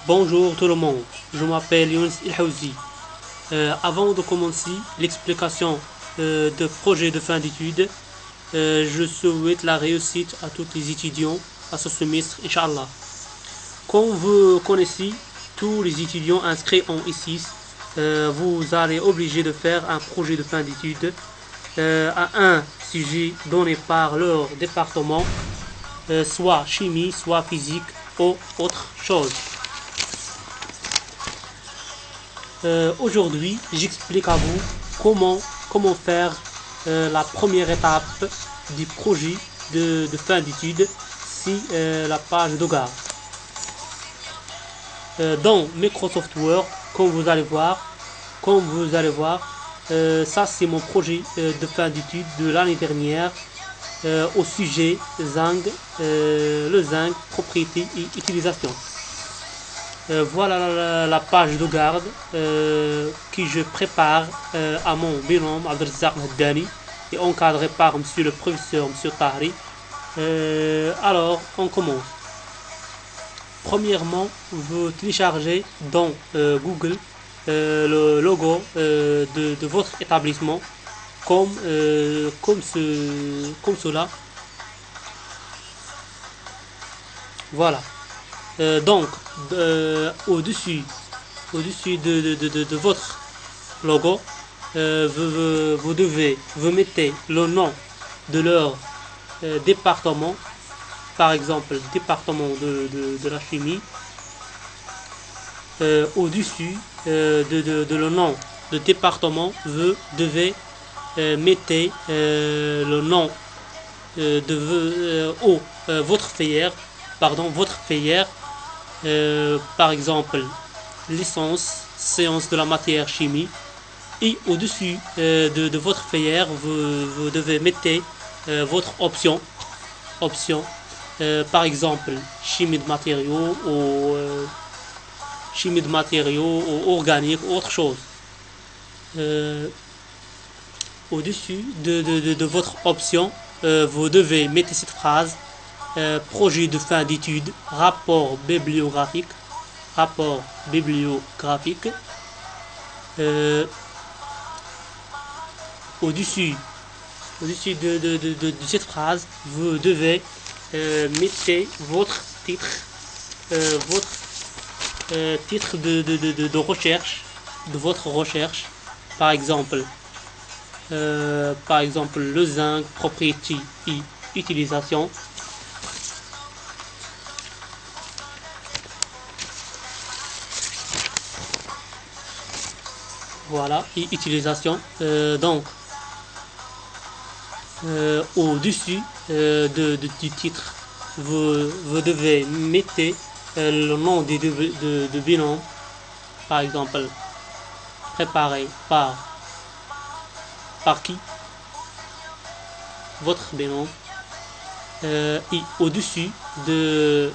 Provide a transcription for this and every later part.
Bonjour tout le monde, je m'appelle Younes Ilhouzi. Avant de commencer l'explication de projet de fin d'études, je souhaite la réussite à tous les étudiants à ce semestre, Inch'Allah. Comme vous connaissez, tous les étudiants inscrits en I6, vous allez obligé de faire un projet de fin d'études à un sujet donné par leur département, soit chimie, soit physique ou autre chose. Aujourd'hui, j'explique à vous comment faire la première étape du projet de fin d'études sur la page de garde. Dans Microsoft Word, comme vous allez voir, ça c'est mon projet de fin d'études de l'année dernière au sujet zinc, le zinc, propriété et utilisation. Voilà la page de garde que je prépare à mon binôme Abdelrazak Haddani et encadré par monsieur le professeur, monsieur Tahri. Alors, on commence. Premièrement, vous téléchargez dans Google le logo de votre établissement comme cela. Voilà. Donc, au-dessus de votre logo, vous mettez le nom de leur département, par exemple le département de la chimie. Au-dessus de le nom de département, vous devez mettre le nom votre filière, par exemple licence, séance de la matière chimie, et au-dessus de votre filière, vous devez mettre votre option, par exemple chimie de matériaux ou organique ou autre chose. Au-dessus de votre option, vous devez mettre cette phrase: projet de fin d'études, rapport bibliographique. Au-dessus de cette phrase, vous devez mettre votre titre, titre de recherche, de votre recherche, par exemple le zinc, propriété et utilisation. Voilà, et utilisation. Donc, au-dessus du titre, vous devez mettre le nom de binôme, par exemple, préparé par qui, votre binôme. Et au-dessus du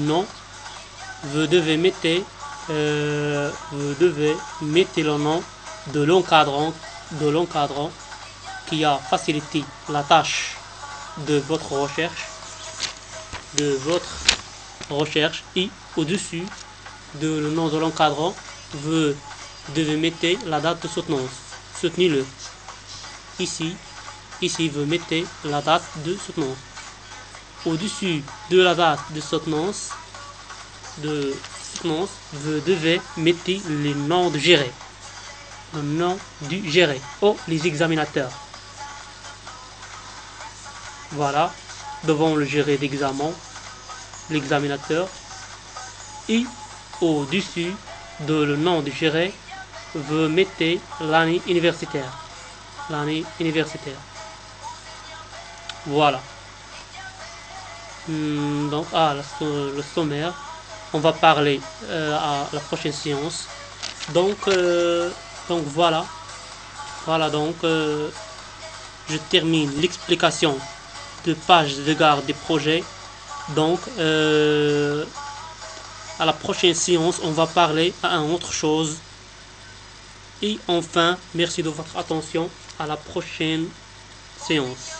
nom, vous devez mettre le nom de l'encadrant qui a facilité la tâche de votre recherche, et au-dessus de le nom de l'encadrant, vous devez mettre la date de soutenance. Soutenez-le. Ici, vous mettez la date de soutenance. Au-dessus de la date de soutenance, vous devez mettre les noms de géré. Le nom du géré ou les examinateurs. Voilà, devant le géré d'examen, l'examinateur. Et au-dessus de le nom du géré, vous mettez l'année universitaire. Voilà. Donc, le sommaire. On va parler à la prochaine séance. Donc voilà. Donc, je termine l'explication de page de garde des projets. Donc, à la prochaine séance, on va parler à une autre chose. Et enfin, merci de votre attention. À la prochaine séance.